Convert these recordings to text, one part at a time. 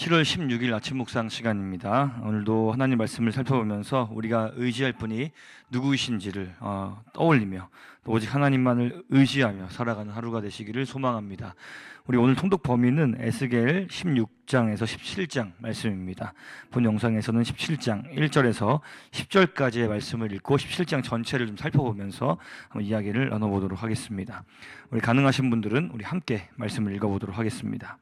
7월 16일 아침 묵상 시간입니다. 오늘도 하나님 말씀을 살펴보면서 우리가 의지할 분이 누구이신지를 떠올리며 또 오직 하나님만을 의지하며 살아가는 하루가 되시기를 소망합니다. 우리 오늘 통독 범위는 에스겔 16장에서 17장 말씀입니다. 본 영상에서는 17장 1절에서 10절까지의 말씀을 읽고 17장 전체를 좀 살펴보면서 한번 이야기를 나눠보도록 하겠습니다. 우리 가능하신 분들은 우리 함께 말씀을 읽어보도록 하겠습니다.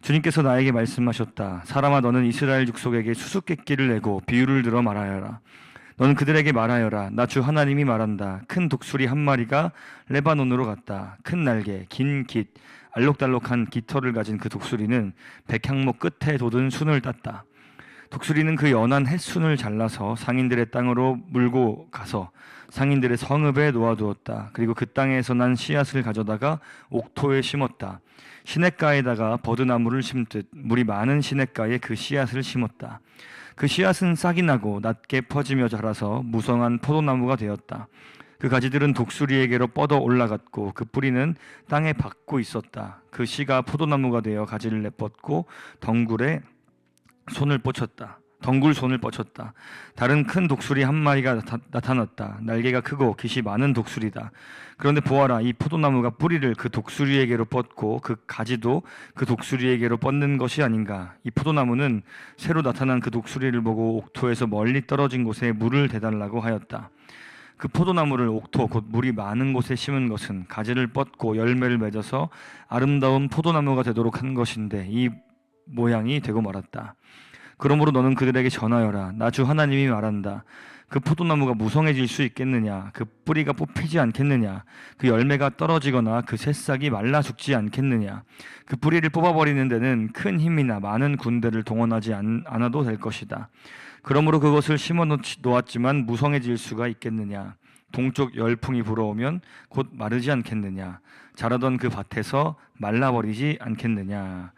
주님께서 나에게 말씀하셨다. 사람아, 너는 이스라엘 족속에게 수수께끼를 내고 비유를 들어 말하여라. 너는 그들에게 말하여라. 나 주 하나님이 말한다. 큰 독수리 한 마리가 레바논으로 갔다. 큰 날개, 긴 깃, 알록달록한 깃털을 가진 그 독수리는 백향목 끝에 돋은 순을 땄다. 독수리는 그 연한 햇순을 잘라서 상인들의 땅으로 물고 가서 상인들의 성읍에 놓아두었다. 그리고 그 땅에서 난 씨앗을 가져다가 옥토에 심었다. 시냇가에다가 버드나무를 심듯 물이 많은 시냇가에 그 씨앗을 심었다. 그 씨앗은 싹이 나고 낮게 퍼지며 자라서 무성한 포도나무가 되었다. 그 가지들은 독수리에게로 뻗어 올라갔고 그 뿌리는 땅에 박고 있었다. 그 씨가 포도나무가 되어 가지를 내뻗고 덩굴 손을 뻗쳤다. 다른 큰 독수리 한 마리가 나타났다. 날개가 크고 깃이 많은 독수리다. 그런데 보아라, 이 포도나무가 뿌리를 그 독수리에게로 뻗고 그 가지도 그 독수리에게로 뻗는 것이 아닌가. 이 포도나무는 새로 나타난 그 독수리를 보고 옥토에서 멀리 떨어진 곳에 물을 대달라고 하였다. 그 포도나무를 옥토 곧 물이 많은 곳에 심은 것은 가지를 뻗고 열매를 맺어서 아름다운 포도나무가 되도록 한 것인데 이 모양이 되고 말았다. 그러므로 너는 그들에게 전하여라. 나 주 하나님이 말한다. 그 포도나무가 무성해질 수 있겠느냐? 그 뿌리가 뽑히지 않겠느냐? 그 열매가 떨어지거나 그 새싹이 말라 죽지 않겠느냐? 그 뿌리를 뽑아버리는 데는 큰 힘이나 많은 군대를 동원하지 않아도 될 것이다. 그러므로 그것을 심어 놓았지만 무성해질 수가 있겠느냐? 동쪽 열풍이 불어오면 곧 마르지 않겠느냐? 자라던 그 밭에서 말라버리지 않겠느냐?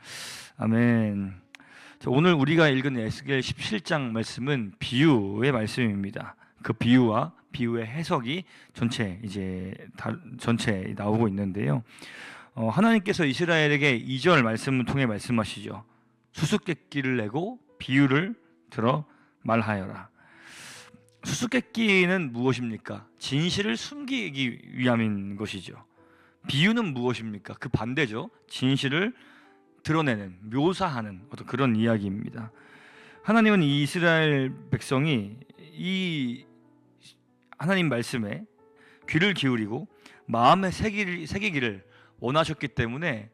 아멘. 오늘 우리가 읽은 에스겔 17장 말씀은 비유의 말씀입니다. 그 비유와 비유의 해석이 전체 나오고 있는데요. 하나님께서 이스라엘에게 2절 말씀을 통해 말씀하시죠. 수수께끼를 내고 비유를 들어 말하여라. 수수께끼는 무엇입니까? 진실을 숨기기 위함인 것이죠. 비유는 무엇입니까? 그 반대죠. 진실을 드러내는, 묘사하는 어떤 그런 이야기입니다. 하나님은 이 이스라엘 백성이 이 하나님 말씀에 귀를 기울이고 마음에 새기기를 원하셨기 때문에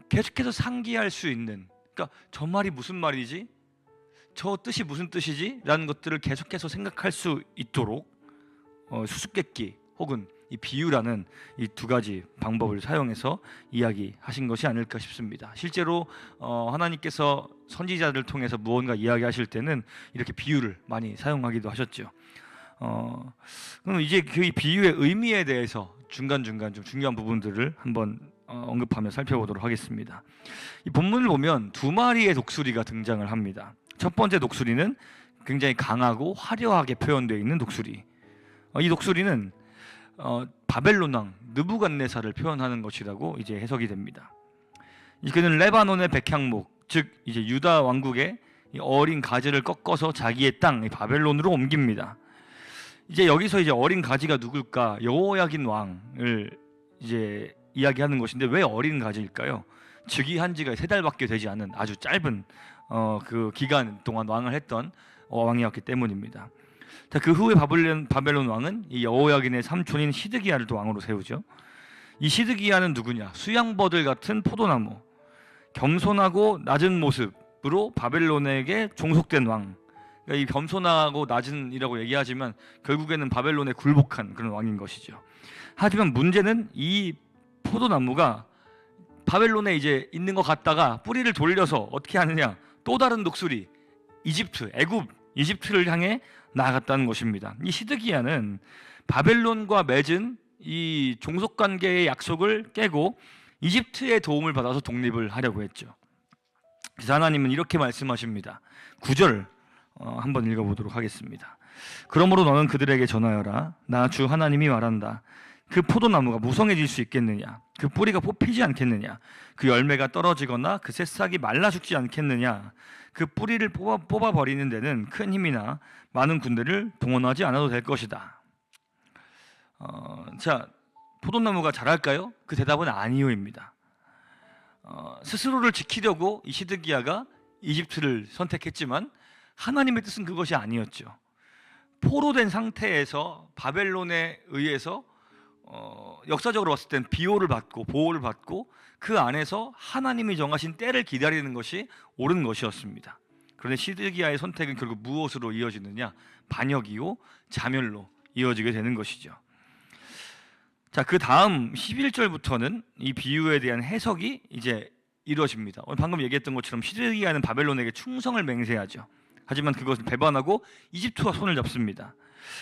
계속해서 상기할 수 있는, 그러니까 저 말이 무슨 말이지? 저 뜻이 무슨 뜻이지? 라는 것들을 계속해서 생각할 수 있도록 수수께끼 혹은 이 비유라는 이 두 가지 방법을 사용해서 이야기하신 것이 아닐까 싶습니다. 실제로 하나님께서 선지자들을 통해서 무언가 이야기하실 때는 이렇게 비유를 많이 사용하기도 하셨죠. 그럼 이제 그 비유의 의미에 대해서 중간중간 좀 중요한 부분들을 한번 언급하며 살펴보도록 하겠습니다. 이 본문을 보면 두 마리의 독수리가 등장을 합니다. 첫 번째 독수리는 굉장히 강하고 화려하게 표현되어 있는 독수리. 이 독수리는 바벨론 왕 느부갓네살을 표현하는 것이라고 이제 해석이 됩니다. 그는 레바논의 백향목, 즉 이제 유다 왕국의 어린 가지를 꺾어서 자기의 땅 바벨론으로 옮깁니다. 이제 여기서 이제 어린 가지가 누굴까? 여호야긴 왕을 이제 이야기하는 것인데 왜 어린 가지일까요? 즉위한 지가 3달밖에 되지 않은 아주 짧은 그 기간 동안 왕을 했던 왕이었기 때문입니다. 자, 그 후에 바벨론 왕은 이 여호야긴의 삼촌인 시드기야를 또 왕으로 세우죠. 이 시드기야는 누구냐? 수양버들 같은 포도나무, 겸손하고 낮은 모습으로 바벨론에게 종속된 왕. 그러니까 이 겸손하고 낮은이라고 얘기하지만 결국에는 바벨론에 굴복한 그런 왕인 것이죠. 하지만 문제는 이 포도나무가 바벨론에 이제 있는 것 같다가 뿌리를 돌려서 어떻게 하느냐? 또 다른 독수리, 이집트를 향해 나아갔다는 것입니다. 이 시드기야는 바벨론과 맺은 이 종속관계의 약속을 깨고 이집트의 도움을 받아서 독립을 하려고 했죠. 그래서 하나님은 이렇게 말씀하십니다. 9절 한번 읽어보도록 하겠습니다. 그러므로 너는 그들에게 전하여라. 나 주 하나님이 말한다. 그 포도나무가 무성해질 수 있겠느냐? 그 뿌리가 뽑히지 않겠느냐? 그 열매가 떨어지거나 그 새싹이 말라 죽지 않겠느냐? 그 뿌리를 뽑아버리는 데는 큰 힘이나 많은 군대를 동원하지 않아도 될 것이다. 자, 포도나무가 자랄까요? 그 대답은 아니요입니다. 스스로를 지키려고 이 시드기야가 이집트를 선택했지만 하나님의 뜻은 그것이 아니었죠. 포로된 상태에서 바벨론에 의해서 역사적으로 봤을 땐 비호를 받고 보호를 받고 그 안에서 하나님이 정하신 때를 기다리는 것이 옳은 것이었습니다. 그런데 시드기야의 선택은 결국 무엇으로 이어지느냐? 반역이요 자멸로 이어지게 되는 것이죠. 자, 그 다음 11절부터는 이 비유에 대한 해석이 이제 이루어집니다. 오늘 방금 얘기했던 것처럼 시드기야는 바벨론에게 충성을 맹세하죠. 하지만 그것을 배반하고 이집트와 손을 잡습니다.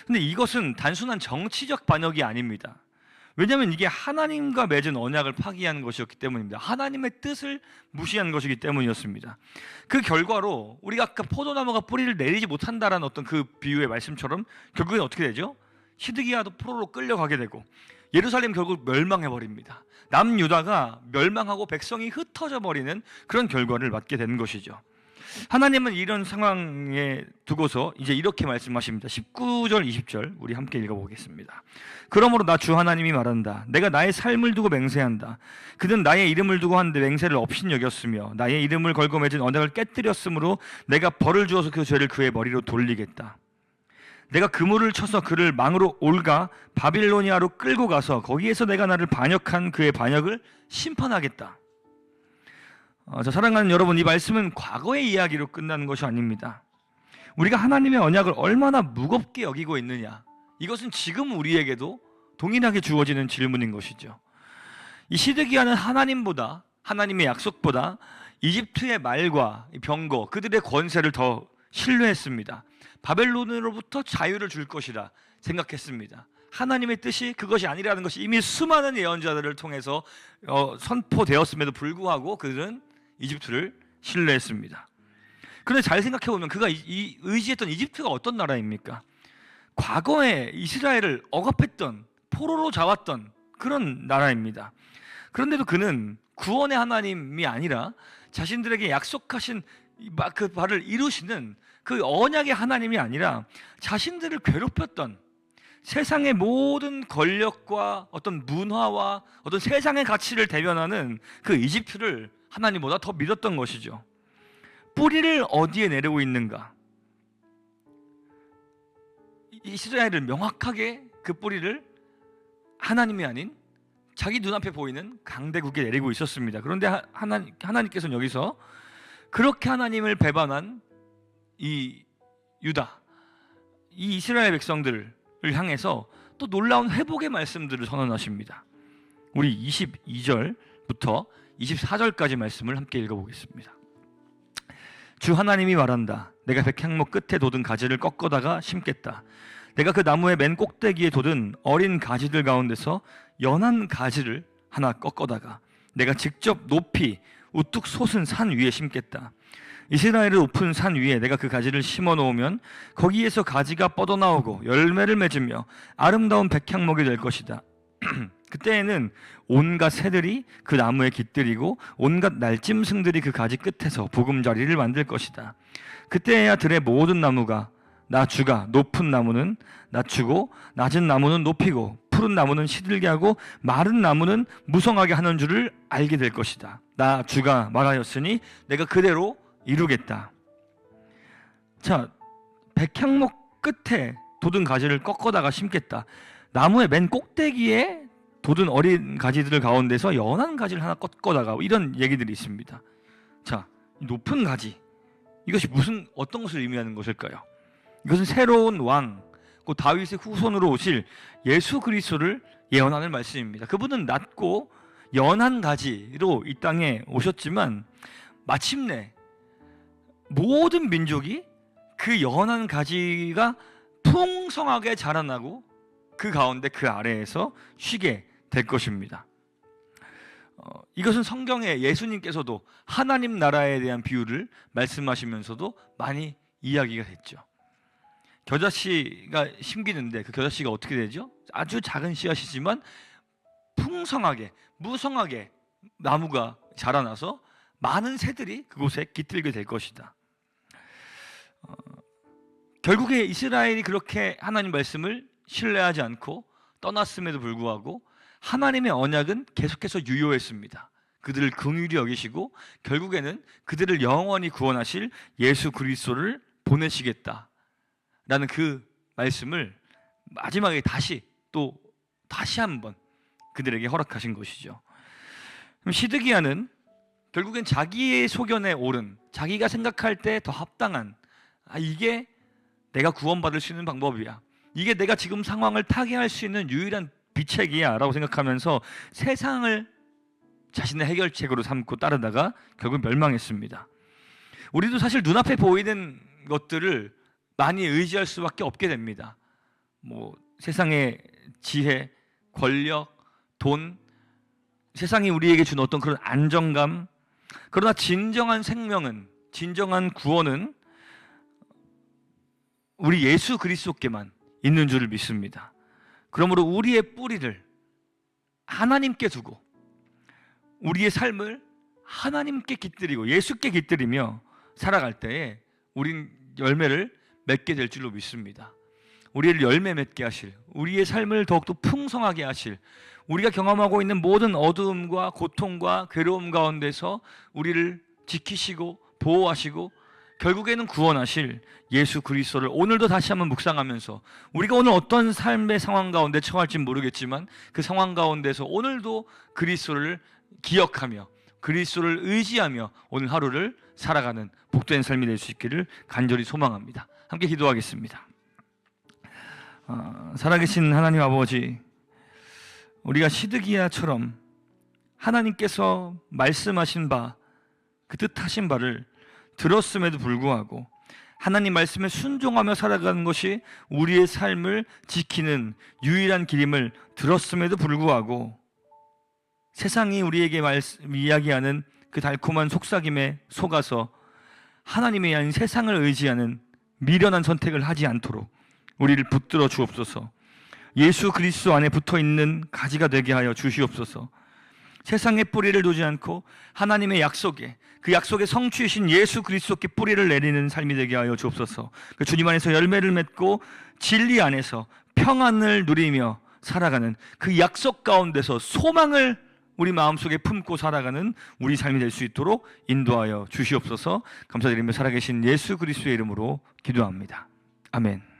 근데 이것은 단순한 정치적 반역이 아닙니다. 왜냐하면 이게 하나님과 맺은 언약을 파기한 것이었기 때문입니다. 하나님의 뜻을 무시한 것이기 때문이었습니다. 그 결과로 우리가 아까 포도나무가 뿌리를 내리지 못한다라는 어떤 그 비유의 말씀처럼 결국엔 어떻게 되죠? 시드기야도 포로로 끌려가게 되고 예루살렘 결국 멸망해버립니다. 남유다가 멸망하고 백성이 흩어져 버리는 그런 결과를 맞게 되는 것이죠. 하나님은 이런 상황에 두고서 이제 이렇게 말씀하십니다. 19절 20절 우리 함께 읽어보겠습니다. 그러므로 나 주 하나님이 말한다. 내가 나의 삶을 두고 맹세한다. 그는 나의 이름을 두고 하는데 맹세를 없인 여겼으며 나의 이름을 걸고 맺은 언약을 깨뜨렸으므로 내가 벌을 주어서 그 죄를 그의 머리로 돌리겠다. 내가 그물을 쳐서 그를 망으로 올가 바빌로니아로 끌고 가서 거기에서 내가 나를 반역한 그의 반역을 심판하겠다. 자, 사랑하는 여러분, 이 말씀은 과거의 이야기로 끝나는 것이 아닙니다. 우리가 하나님의 언약을 얼마나 무겁게 여기고 있느냐, 이것은 지금 우리에게도 동일하게 주어지는 질문인 것이죠. 이 시드기야는 하나님보다, 하나님의 약속보다 이집트의 말과 병거, 그들의 권세를 더 신뢰했습니다. 바벨론으로부터 자유를 줄 것이라 생각했습니다. 하나님의 뜻이 그것이 아니라는 것이 이미 수많은 예언자들을 통해서 선포되었음에도 불구하고 그들은 이집트를 신뢰했습니다. 그런데 잘 생각해보면 그가 의지했던 이집트가 어떤 나라입니까? 과거에 이스라엘을 억압했던, 포로로 잡았던 그런 나라입니다. 그런데도 그는 구원의 하나님이 아니라 자신들에게 약속하신 그 바를 이루시는 그 언약의 하나님이 아니라 자신들을 괴롭혔던 세상의 모든 권력과 어떤 문화와 어떤 세상의 가치를 대변하는 그 이집트를 하나님보다 더 믿었던 것이죠. 뿌리를 어디에 내리고 있는가? 이스라엘은 명확하게 그 뿌리를 하나님이 아닌 자기 눈앞에 보이는 강대국에 내리고 있었습니다. 그런데 하나님께서는 여기서 그렇게 하나님을 배반한 이 유다, 이 이스라엘 백성들을 향해서 또 놀라운 회복의 말씀들을 선언하십니다. 우리 22절부터 24절까지 말씀을 함께 읽어보겠습니다. 주 하나님이 말한다. 내가 백향목 끝에 돋은 가지를 꺾어다가 심겠다. 내가 그 나무의 맨 꼭대기에 돋은 어린 가지들 가운데서 연한 가지를 하나 꺾어다가 내가 직접 높이 우뚝 솟은 산 위에 심겠다. 이스라엘의 높은 산 위에 내가 그 가지를 심어 놓으면 거기에서 가지가 뻗어나오고 열매를 맺으며 아름다운 백향목이 될 것이다. 그때에는 온갖 새들이 그 나무에 깃들이고 온갖 날짐승들이 그 가지 끝에서 보금자리를 만들 것이다. 그때에야 들의 모든 나무가 나 주가 높은 나무는 낮추고 낮은 나무는 높이고 푸른 나무는 시들게 하고 마른 나무는 무성하게 하는 줄을 알게 될 것이다. 나 주가 말하였으니 내가 그대로 이루겠다. 자, 백향목 끝에 돋은 가지를 꺾어다가 심겠다. 나무의 맨 꼭대기에 돋은 어린 가지들 가운데서 연한 가지를 하나 꺾어다가 이런 얘기들이 있습니다. 자, 높은 가지, 이것이 어떤 것을 의미하는 것일까요? 이것은 새로운 왕, 그 다윗의 후손으로 오실 예수 그리스도를 예언하는 말씀입니다. 그분은 낮고 연한 가지로 이 땅에 오셨지만 마침내 모든 민족이 그 연한 가지가 풍성하게 자라나고 그 가운데 그 아래에서 쉬게 될 것입니다. 이것은 성경에 예수님께서도 하나님 나라에 대한 비유를 말씀하시면서도 많이 이야기가 됐죠. 겨자씨가 심기는데 그 겨자씨가 어떻게 되죠? 아주 작은 씨앗이지만 풍성하게, 무성하게 나무가 자라나서 많은 새들이 그곳에 깃들게 될 것이다. 결국에 이스라엘이 그렇게 하나님 말씀을 신뢰하지 않고 떠났음에도 불구하고 하나님의 언약은 계속해서 유효했습니다. 그들을 긍휼히 여기시고 결국에는 그들을 영원히 구원하실 예수 그리스도를 보내시겠다라는 그 말씀을 마지막에 다시 한번 그들에게 허락하신 것이죠. 그럼 시드기야는 결국엔 자기의 소견에 옳은, 자기가 생각할 때 더 합당한, 이게 내가 구원받을 수 있는 방법이야, 이게 내가 지금 상황을 타개할 수 있는 유일한 비책이야 라고 생각하면서 세상을 자신의 해결책으로 삼고 따르다가 결국 멸망했습니다. 우리도 사실 눈앞에 보이는 것들을 많이 의지할 수밖에 없게 됩니다. 세상의 지혜, 권력, 돈, 세상이 우리에게 준 어떤 그런 안정감, 그러나 진정한 생명은, 진정한 구원은 우리 예수 그리스도께만 있는 줄을 믿습니다. 그러므로 우리의 뿌리를 하나님께 두고 우리의 삶을 하나님께 깃들이고 예수께 깃들이며 살아갈 때에 우린 열매를 맺게 될 줄로 믿습니다. 우리를 열매 맺게 하실, 우리의 삶을 더욱더 풍성하게 하실, 우리가 경험하고 있는 모든 어두움과 고통과 괴로움 가운데서 우리를 지키시고 보호하시고 결국에는 구원하실 예수 그리스도를 오늘도 다시 한번 묵상하면서, 우리가 오늘 어떤 삶의 상황 가운데 처할지는 모르겠지만 그 상황 가운데서 오늘도 그리스도를 기억하며 그리스도를 의지하며 오늘 하루를 살아가는 복된 삶이 될 수 있기를 간절히 소망합니다. 함께 기도하겠습니다. 살아계신 하나님 아버지, 우리가 시드기야처럼 하나님께서 말씀하신 바, 그 뜻하신 바를 들었음에도 불구하고 하나님 말씀에 순종하며 살아가는 것이 우리의 삶을 지키는 유일한 길임을 들었음에도 불구하고 세상이 우리에게 이야기하는 그 달콤한 속삭임에 속아서 하나님이 아닌 세상을 의지하는 미련한 선택을 하지 않도록 우리를 붙들어 주옵소서. 예수 그리스도 안에 붙어있는 가지가 되게 하여 주시옵소서. 세상의 뿌리를 두지 않고 하나님의 약속에, 그 약속의 성취이신 예수 그리스도께 뿌리를 내리는 삶이 되게 하여 주옵소서. 그 주님 안에서 열매를 맺고 진리 안에서 평안을 누리며 살아가는 그 약속 가운데서 소망을 우리 마음속에 품고 살아가는 우리 삶이 될 수 있도록 인도하여 주시옵소서. 감사드리며 살아계신 예수 그리스도의 이름으로 기도합니다. 아멘.